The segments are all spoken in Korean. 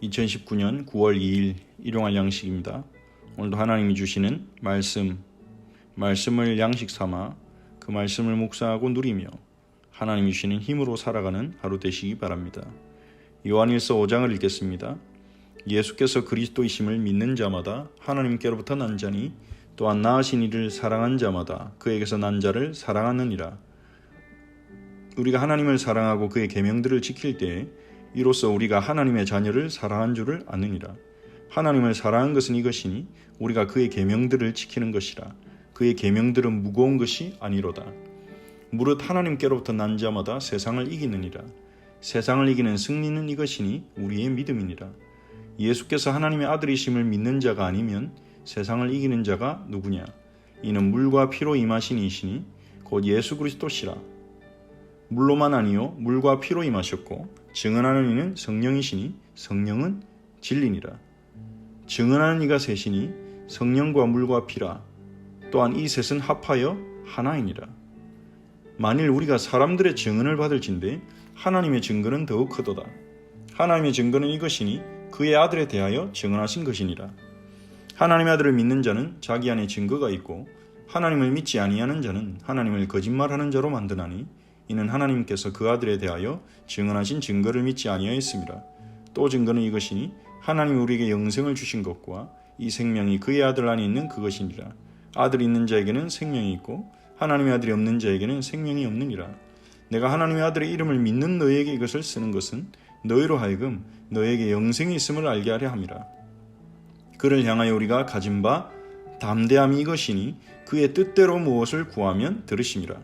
2019년 9월 2일 일용할 양식입니다. 오늘도 하나님이 주시는 말씀을 양식 삼아 그 말씀을 묵상하고 누리며 하나님이 주시는 힘으로 살아가는 하루 되시기 바랍니다. 요한일서 5장을 읽겠습니다. 예수께서 그리스도이심을 믿는 자마다 하나님께로부터 난 자니 또한 낳으신 이를 사랑한 자마다 그에게서 난 자를 사랑하느니라. 우리가 하나님을 사랑하고 그의 계명들을 지킬 때에 이로써 우리가 하나님의 자녀를 사랑한 줄을 아느니라. 하나님을 사랑한 것은 이것이니 우리가 그의 계명들을 지키는 것이라. 그의 계명들은 무거운 것이 아니로다. 무릇 하나님께로부터 난 자마다 세상을 이기느니라. 세상을 이기는 승리는 이것이니 우리의 믿음이니라. 예수께서 하나님의 아들이심을 믿는 자가 아니면 세상을 이기는 자가 누구냐? 이는 물과 피로 임하신 이시니 곧 예수 그리스도시라. 물로만 아니요 물과 피로 임하셨고 증언하는 이는 성령이시니 성령은 진리니라. 증언하는 이가 셋이니 성령과 물과 피라. 또한 이 셋은 합하여 하나이니라. 만일 우리가 사람들의 증언을 받을진대 하나님의 증거는 더욱 크도다. 하나님의 증거는 이것이니 그의 아들에 대하여 증언하신 것이니라. 하나님의 아들을 믿는 자는 자기 안에 증거가 있고 하나님을 믿지 아니하는 자는 하나님을 거짓말하는 자로 만드나니 이는 하나님께서 그 아들에 대하여 증언하신 증거를 믿지 아니하였습니다. 또 증거는 이것이니 하나님이 우리에게 영생을 주신 것과 이 생명이 그의 아들 안에 있는 그것이니라. 아들이 있는 자에게는 생명이 있고 하나님의 아들이 없는 자에게는 생명이 없느니라. 내가 하나님의 아들의 이름을 믿는 너희에게 이것을 쓰는 것은 너희로 하여금 너희에게 영생이 있음을 알게 하려 함이라. 그를 향하여 우리가 가진 바 담대함이 이것이니 그의 뜻대로 무엇을 구하면 들으심이라.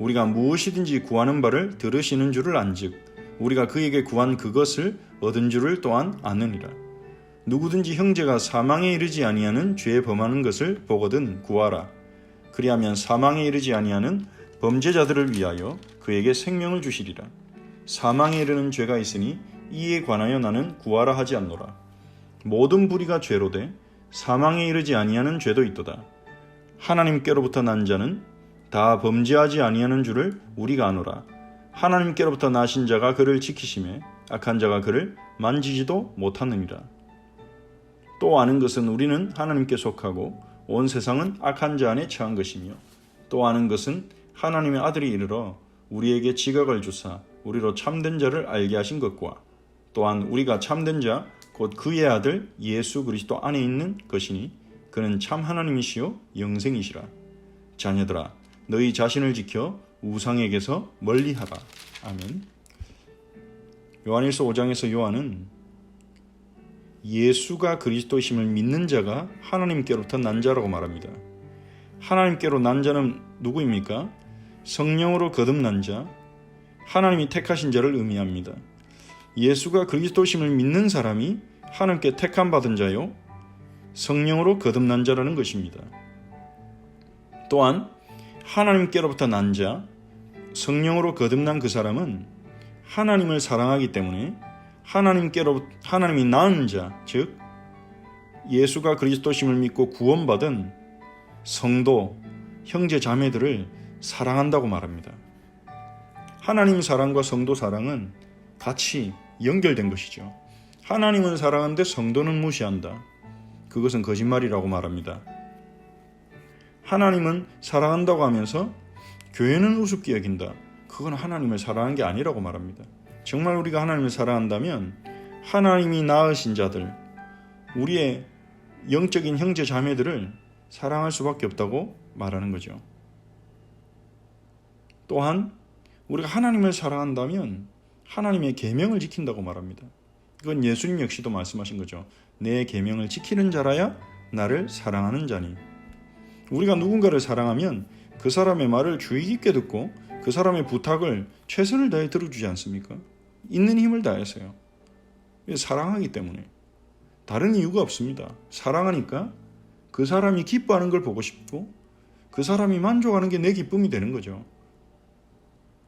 우리가 무엇이든지 구하는 바를 들으시는 줄을 안즉 우리가 그에게 구한 그것을 얻은 줄을 또한 아느니라. 누구든지 형제가 사망에 이르지 아니하는 죄에 범하는 것을 보거든 구하라. 그리하면 사망에 이르지 아니하는 범죄자들을 위하여 그에게 생명을 주시리라. 사망에 이르는 죄가 있으니 이에 관하여 나는 구하라 하지 않노라. 모든 불의가 죄로되 사망에 이르지 아니하는 죄도 있도다. 하나님께로부터 난 자는 다 범죄하지 아니하는 줄을 우리가 아노라. 하나님께로부터 나신 자가 그를 지키심에 악한 자가 그를 만지지도 못하느니라. 또 아는 것은 우리는 하나님께 속하고 온 세상은 악한 자 안에 처한 것이며 또 아는 것은 하나님의 아들이 이르러 우리에게 지각을 주사 우리로 참된 자를 알게 하신 것과 또한 우리가 참된 자 곧 그의 아들 예수 그리스도 안에 있는 것이니 그는 참 하나님이시요 영생이시라. 자녀들아 너희 자신을 지켜 우상에게서 멀리하라. 아멘. 요한일서 5장에서 요한은 예수가 그리스도이심을 믿는 자가 하나님께로부터 난 자라고 말합니다. 하나님께로 난 자는 누구입니까? 성령으로 거듭난 자, 하나님이 택하신 자를 의미합니다. 예수가 그리스도이심을 믿는 사람이 하나님께 택함 받은 자요 성령으로 거듭난 자라는 것입니다. 또한 하나님께로부터 난 자, 성령으로 거듭난 그 사람은 하나님을 사랑하기 때문에 하나님이 낳은 자, 즉 예수가 그리스도심을 믿고 구원받은 성도, 형제 자매들을 사랑한다고 말합니다. 하나님 사랑과 성도 사랑은 같이 연결된 것이죠. 하나님은 사랑하는데 성도는 무시한다. 그것은 거짓말이라고 말합니다. 하나님은 사랑한다고 하면서 교회는 우습게 여긴다. 그건 하나님을 사랑한 게 아니라고 말합니다. 정말 우리가 하나님을 사랑한다면 하나님이 낳으신 자들, 우리의 영적인 형제 자매들을 사랑할 수밖에 없다고 말하는 거죠. 또한 우리가 하나님을 사랑한다면 하나님의 계명을 지킨다고 말합니다. 이건 예수님 역시도 말씀하신 거죠. 내 계명을 지키는 자라야 나를 사랑하는 자니. 우리가 누군가를 사랑하면 그 사람의 말을 주의 깊게 듣고 그 사람의 부탁을 최선을 다해 들어주지 않습니까? 있는 힘을 다해서요. 사랑하기 때문에. 다른 이유가 없습니다. 사랑하니까 그 사람이 기뻐하는 걸 보고 싶고 그 사람이 만족하는 게 내 기쁨이 되는 거죠.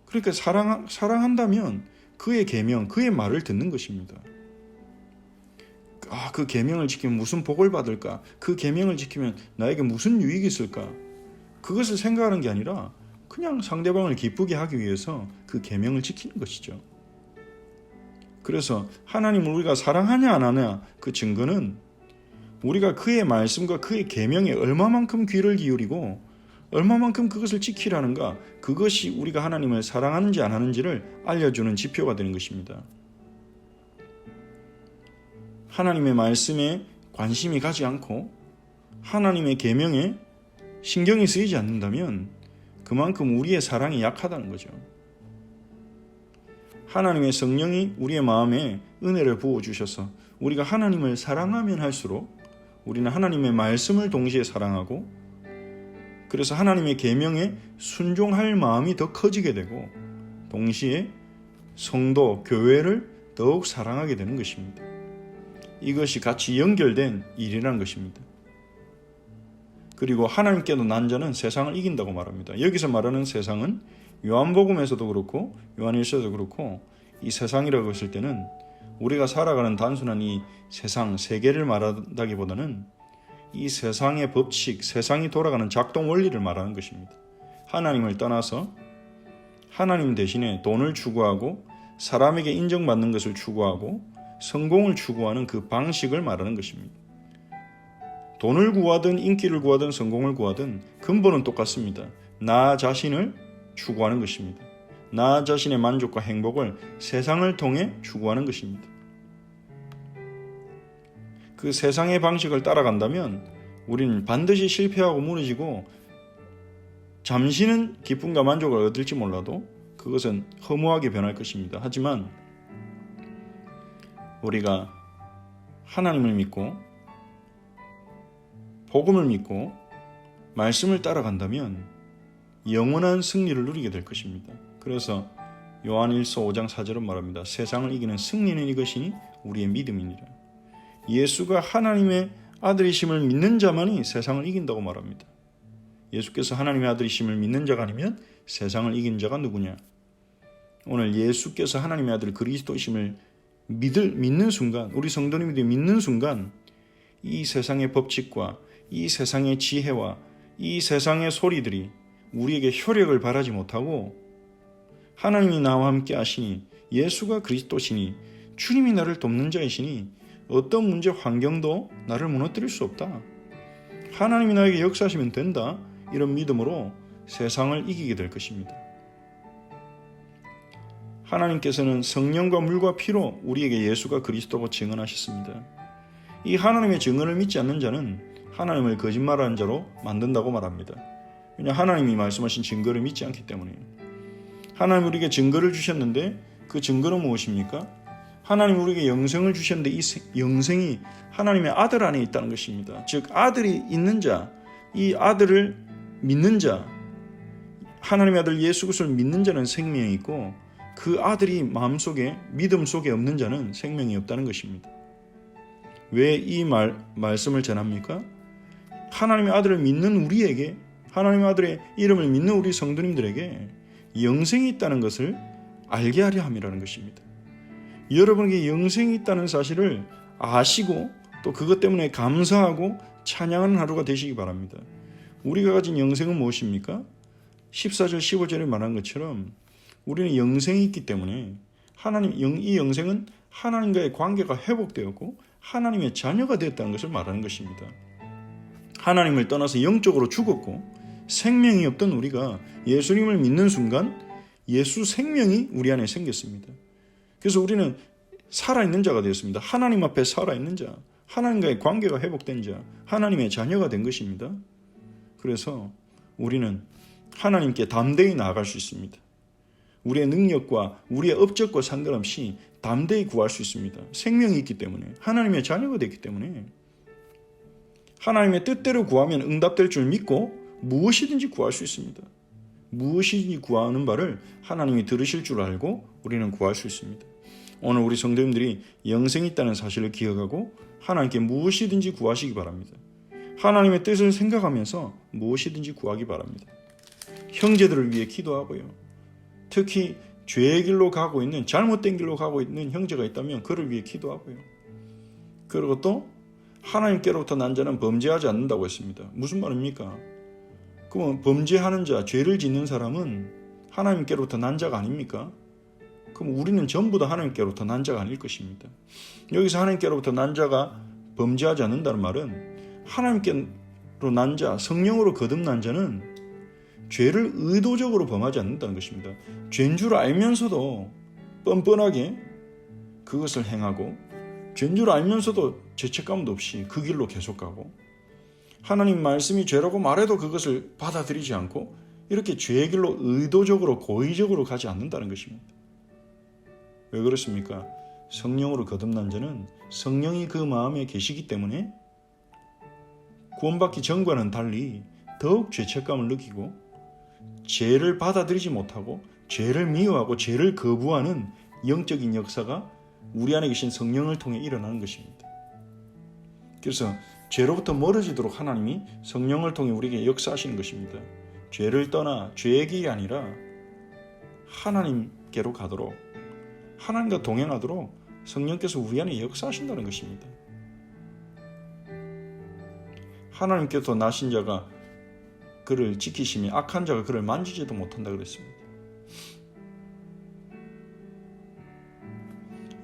그러니까 사랑한다면 그의 계명, 그의 말을 듣는 것입니다. 그 계명을 지키면 무슨 복을 받을까? 그 계명을 지키면 나에게 무슨 유익이 있을까? 그것을 생각하는 게 아니라 그냥 상대방을 기쁘게 하기 위해서 그 계명을 지키는 것이죠. 그래서 하나님을 우리가 사랑하냐 안 하냐 그 증거는 우리가 그의 말씀과 그의 계명에 얼마만큼 귀를 기울이고 얼마만큼 그것을 지키라는가, 그것이 우리가 하나님을 사랑하는지 안 하는지를 알려주는 지표가 되는 것입니다. 하나님의 말씀에 관심이 가지 않고 하나님의 계명에 신경이 쓰이지 않는다면 그만큼 우리의 사랑이 약하다는 거죠. 하나님의 성령이 우리의 마음에 은혜를 부어주셔서 우리가 하나님을 사랑하면 할수록 우리는 하나님의 말씀을 동시에 사랑하고, 그래서 하나님의 계명에 순종할 마음이 더 커지게 되고 동시에 성도, 교회를 더욱 사랑하게 되는 것입니다. 이것이 같이 연결된 일이라는 것입니다. 그리고 하나님께도 난 자는 세상을 이긴다고 말합니다. 여기서 말하는 세상은 요한복음에서도 그렇고 요한일서도 그렇고 이 세상이라고 했을 때는 우리가 살아가는 단순한 이 세상, 세계를 말한다기보다는 이 세상의 법칙, 세상이 돌아가는 작동 원리를 말하는 것입니다. 하나님을 떠나서 하나님 대신에 돈을 추구하고 사람에게 인정받는 것을 추구하고 성공을 추구하는 그 방식을 말하는 것입니다. 돈을 구하든 인기를 구하든 성공을 구하든 근본은 똑같습니다. 나 자신을 추구하는 것입니다. 나 자신의 만족과 행복을 세상을 통해 추구하는 것입니다. 그 세상의 방식을 따라간다면 우리는 반드시 실패하고 무너지고 잠시는 기쁨과 만족을 얻을지 몰라도 그것은 허무하게 변할 것입니다. 하지만 우리가 하나님을 믿고 복음을 믿고 말씀을 따라간다면 영원한 승리를 누리게 될 것입니다. 그래서 요한일서 5장 4절은 말합니다. 세상을 이기는 승리는 이것이니 우리의 믿음이니라. 예수가 하나님의 아들이심을 믿는 자만이 세상을 이긴다고 말합니다. 예수께서 하나님의 아들이심을 믿는 자가 아니면 세상을 이긴 자가 누구냐? 오늘 예수께서 하나님의 아들 그리스도이심을 믿는 순간, 우리 성도님들이 믿는 순간 이 세상의 법칙과 이 세상의 지혜와 이 세상의 소리들이 우리에게 효력을 발하지 못하고 하나님이 나와 함께 하시니 예수가 그리스도시니 주님이 나를 돕는 자이시니 어떤 문제 환경도 나를 무너뜨릴 수 없다. 하나님이 나에게 역사하시면 된다. 이런 믿음으로 세상을 이기게 될 것입니다. 하나님께서는 성령과 물과 피로 우리에게 예수가 그리스도고 증언하셨습니다. 이 하나님의 증언을 믿지 않는 자는 하나님을 거짓말하는 자로 만든다고 말합니다. 왜냐하면 하나님이 말씀하신 증거를 믿지 않기 때문이에요. 하나님 우리에게 증거를 주셨는데 그 증거는 무엇입니까? 하나님 우리에게 영생을 주셨는데 이 영생이 하나님의 아들 안에 있다는 것입니다. 즉 아들이 있는 자, 이 아들을 믿는 자, 하나님의 아들 예수 그리스도를 믿는 자는 생명이 있고 그 아들이 마음속에 믿음 속에 없는 자는 생명이 없다는 것입니다. 왜 이 말씀을 전합니까? 하나님의 아들을 믿는 우리에게, 하나님의 아들의 이름을 믿는 우리 성도님들에게 영생이 있다는 것을 알게 하려 함이라는 것입니다. 여러분에게 영생이 있다는 사실을 아시고 또 그것 때문에 감사하고 찬양하는 하루가 되시기 바랍니다. 우리가 가진 영생은 무엇입니까? 14절 15절에 말한 것처럼 우리는 영생이 있기 때문에 이 영생은 하나님과의 관계가 회복되었고 하나님의 자녀가 되었다는 것을 말하는 것입니다. 하나님을 떠나서 영적으로 죽었고 생명이 없던 우리가 예수님을 믿는 순간 예수 생명이 우리 안에 생겼습니다. 그래서 우리는 살아있는 자가 되었습니다. 하나님 앞에 살아있는 자, 하나님과의 관계가 회복된 자, 하나님의 자녀가 된 것입니다. 그래서 우리는 하나님께 담대히 나아갈 수 있습니다. 우리의 능력과 우리의 업적과 상관없이 담대히 구할 수 있습니다. 생명이 있기 때문에, 하나님의 자녀가 됐기 때문에 하나님의 뜻대로 구하면 응답될 줄 믿고 무엇이든지 구할 수 있습니다. 무엇이든지 구하는 바를 하나님이 들으실 줄 알고 우리는 구할 수 있습니다. 오늘 우리 성도님들이 영생이 있다는 사실을 기억하고 하나님께 무엇이든지 구하시기 바랍니다. 하나님의 뜻을 생각하면서 무엇이든지 구하기 바랍니다. 형제들을 위해 기도하고요. 특히 죄의 길로 가고 있는, 잘못된 길로 가고 있는 형제가 있다면 그를 위해 기도하고요. 그리고 또 하나님께로부터 난 자는 범죄하지 않는다고 했습니다. 무슨 말입니까? 그럼 범죄하는 자, 죄를 짓는 사람은 하나님께로부터 난 자가 아닙니까? 그럼 우리는 전부 다 하나님께로부터 난 자가 아닐 것입니다. 여기서 하나님께로부터 난 자가 범죄하지 않는다는 말은 하나님께로 난 자, 성령으로 거듭난 자는 죄를 의도적으로 범하지 않는다는 것입니다. 죄인 줄 알면서도 뻔뻔하게 그것을 행하고, 죄인 줄 알면서도 죄책감도 없이 그 길로 계속 가고, 하나님 말씀이 죄라고 말해도 그것을 받아들이지 않고 이렇게 죄의 길로 의도적으로 고의적으로 가지 않는다는 것입니다. 왜 그렇습니까? 성령으로 거듭난 자는 성령이 그 마음에 계시기 때문에 구원받기 전과는 달리 더욱 죄책감을 느끼고 죄를 받아들이지 못하고 죄를 미워하고 죄를 거부하는 영적인 역사가 우리 안에 계신 성령을 통해 일어나는 것입니다. 그래서 죄로부터 멀어지도록 하나님이 성령을 통해 우리에게 역사하시는 것입니다. 죄를 떠나 죄의 길이 아니라 하나님께로 가도록, 하나님과 동행하도록 성령께서 우리 안에 역사하신다는 것입니다. 하나님께서 나신 자가 그를 지키시며 악한 자가 그를 만지지도 못한다 그랬습니다.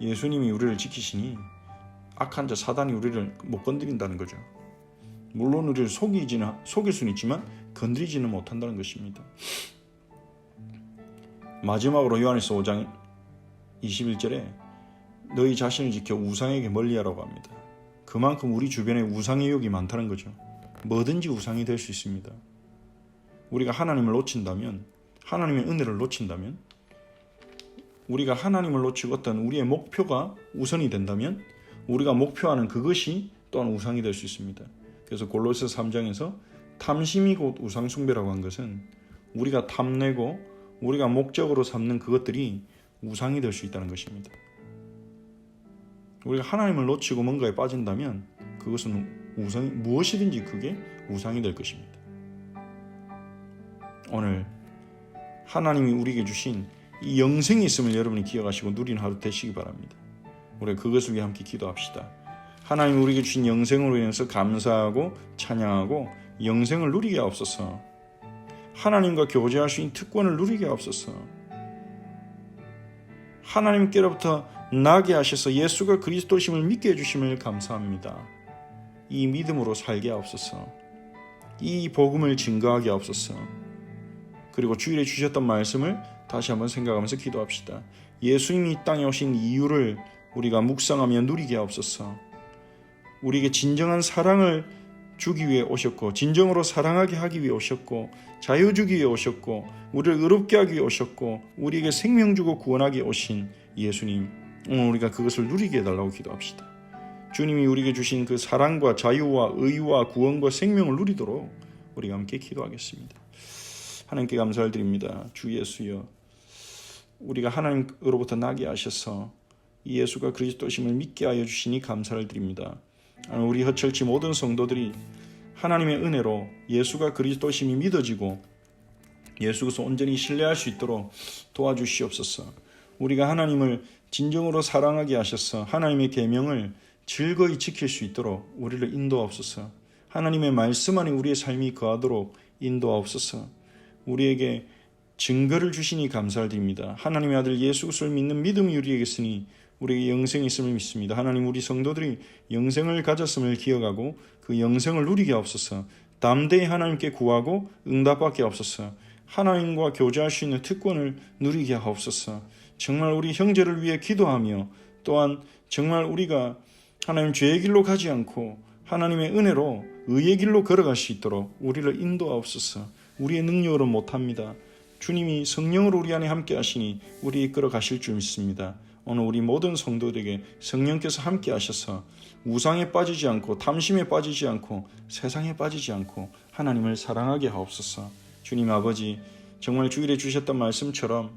예수님이 우리를 지키시니 악한 자 사단이 우리를 못 건드린다는 거죠. 물론 우리를 속일 수는 있지만 건드리지는 못한다는 것입니다. 마지막으로 요한일서 5장 21절에 너희 자신을 지켜 우상에게 멀리하라고 합니다. 그만큼 우리 주변에 우상의 유혹이 많다는 거죠. 뭐든지 우상이 될 수 있습니다. 우리가 하나님을 놓친다면, 하나님의 은혜를 놓친다면, 우리가 하나님을 놓치고 어떤 우리의 목표가 우선이 된다면 우리가 목표하는 그것이 또한 우상이 될 수 있습니다. 그래서 골로새서 3장에서 탐심이 곧 우상 숭배라고 한 것은 우리가 탐내고 우리가 목적으로 삼는 그것들이 우상이 될 수 있다는 것입니다. 우리가 하나님을 놓치고 뭔가에 빠진다면 그것은 우상이, 무엇이든지 그게 우상이 될 것입니다. 오늘 하나님이 우리에게 주신 이 영생이 있음을 여러분이 기억하시고 누리는 하루 되시기 바랍니다. 우리가 그것을 위해 함께 기도합시다. 하나님 우리에게 주신 영생으로 인해서 감사하고 찬양하고 영생을 누리게 하옵소서. 하나님과 교제할 수 있는 특권을 누리게 하옵소서. 하나님께로부터 나게 하셔서 예수가 그리스도심을 믿게 해주심을 감사합니다. 이 믿음으로 살게 하옵소서. 이 복음을 증거하게 하옵소서. 그리고 주일에 주셨던 말씀을 다시 한번 생각하면서 기도합시다. 예수님이 이 땅에 오신 이유를 우리가 묵상하며 누리게 하옵소서. 우리에게 진정한 사랑을 주기 위해 오셨고, 진정으로 사랑하게 하기 위해 오셨고, 자유 주기 위해 오셨고, 우리를 의롭게 하기 위해 오셨고, 우리에게 생명 주고 구원하기 위해 오신 예수님, 오늘 우리가 그것을 누리게 해달라고 기도합시다. 주님이 우리에게 주신 그 사랑과 자유와 의와 구원과 생명을 누리도록 우리가 함께 기도하겠습니다. 하나님께 감사를 드립니다. 주 예수여, 우리가 하나님으로부터 나게 하셔서 이 예수가 그리스도심을 믿게 하여 주시니 감사를 드립니다. 우리 허철치 모든 성도들이 하나님의 은혜로 예수가 그리스도심이 믿어지고 예수께서 온전히 신뢰할 수 있도록 도와주시옵소서. 우리가 하나님을 진정으로 사랑하게 하셔서 하나님의 계명을 즐거이 지킬 수 있도록 우리를 인도하옵소서. 하나님의 말씀 안에 우리의 삶이 거하도록 인도하옵소서. 우리에게 증거를 주시니 감사를 드립니다. 하나님의 아들 예수 그리스도를 믿는 믿음이 우리에게 있으니 우리에게 영생이 있음을 믿습니다. 하나님 우리 성도들이 영생을 가졌음을 기억하고 그 영생을 누리게 하옵소서. 담대히 하나님께 구하고 응답받게 하옵소서. 하나님과 교제할 수 있는 특권을 누리게 하옵소서. 정말 우리 형제를 위해 기도하며 또한 정말 우리가 하나님 죄의 길로 가지 않고 하나님의 은혜로 의의 길로 걸어갈 수 있도록 우리를 인도하옵소서. 우리의 능력으로 못합니다. 주님이 성령으로 우리 안에 함께 하시니 우리 이끌어 가실 줄 믿습니다. 오늘 우리 모든 성도들에게 성령께서 함께 하셔서 우상에 빠지지 않고 탐심에 빠지지 않고 세상에 빠지지 않고 하나님을 사랑하게 하옵소서. 주님 아버지, 정말 주일에 주셨던 말씀처럼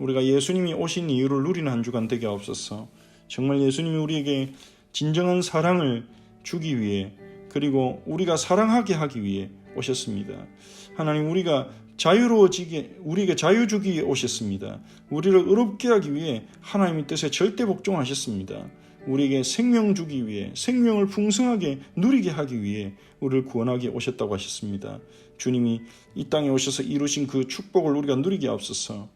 우리가 예수님이 오신 이유를 누리는 한 주간 되게 하옵소서. 정말 예수님이 우리에게 진정한 사랑을 주기 위해 그리고 우리가 사랑하게 하기 위해 오셨습니다. 하나님 우리가 자유로워지게 우리에게 자유 주기 위해 오셨습니다. 우리를 의롭게 하기 위해 하나님의 뜻에 절대 복종하셨습니다. 우리에게 생명 주기 위해 생명을 풍성하게 누리게 하기 위해 우리를 구원하게 오셨다고 하셨습니다. 주님이 이 땅에 오셔서 이루신 그 축복을 우리가 누리게 하옵소서.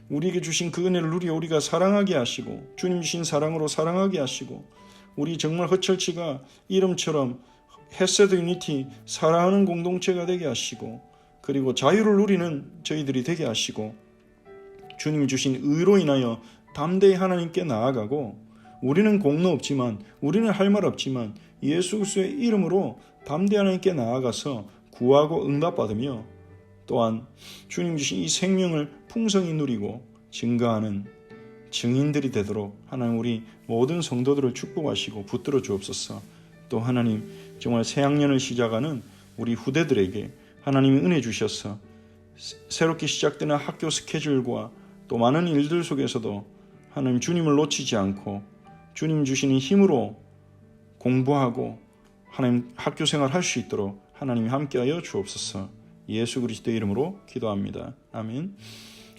우리에게 주신 그 은혜를 누려 우리가 사랑하게 하시고 주님 주신 사랑으로 사랑하게 하시고 우리 정말 허철치가 이름처럼 헤세드 유니티 사랑하는 공동체가 되게 하시고 그리고 자유를 누리는 저희들이 되게 하시고 주님 주신 의로 인하여 담대히 하나님께 나아가고 우리는 공로 없지만 우리는 할 말 없지만 예수 그리스도의 이름으로 담대히 하나님께 나아가서 구하고 응답받으며 또한 주님 주신 이 생명을 풍성히 누리고 증거하는 증인들이 되도록 하나님 우리 모든 성도들을 축복하시고 붙들어 주옵소서. 또 하나님 정말 새학년을 시작하는 우리 후대들에게 하나님이 은혜 주셔서 새롭게 시작되는 학교 스케줄과 또 많은 일들 속에서도 하나님 주님을 놓치지 않고 주님 주시는 힘으로 공부하고 하나님 학교 생활 할 수 있도록 하나님이 함께하여 주옵소서. 예수 그리스도의 이름으로 기도합니다. 아멘.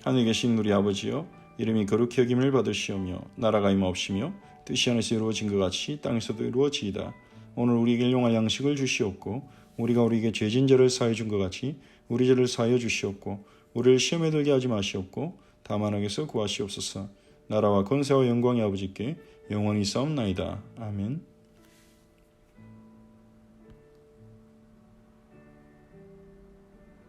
하늘에 계신 우리 아버지여 이름이 거룩히 여김을 받으시오며 나라가 임하옵시며 뜻이 하늘에서 이루어진 것 같이 땅에서도 이루어지이다. 오늘 우리에게 일용할 양식을 주시옵고 우리가 우리에게 죄진 죄를 사하여 준 것 같이 우리 죄를 사하여 주시옵고 우리를 시험에 들게 하지 마시옵고 다만 악에서 구하시옵소서. 나라와 권세와 영광이 아버지께 영원히 있사옵나이다. 아멘.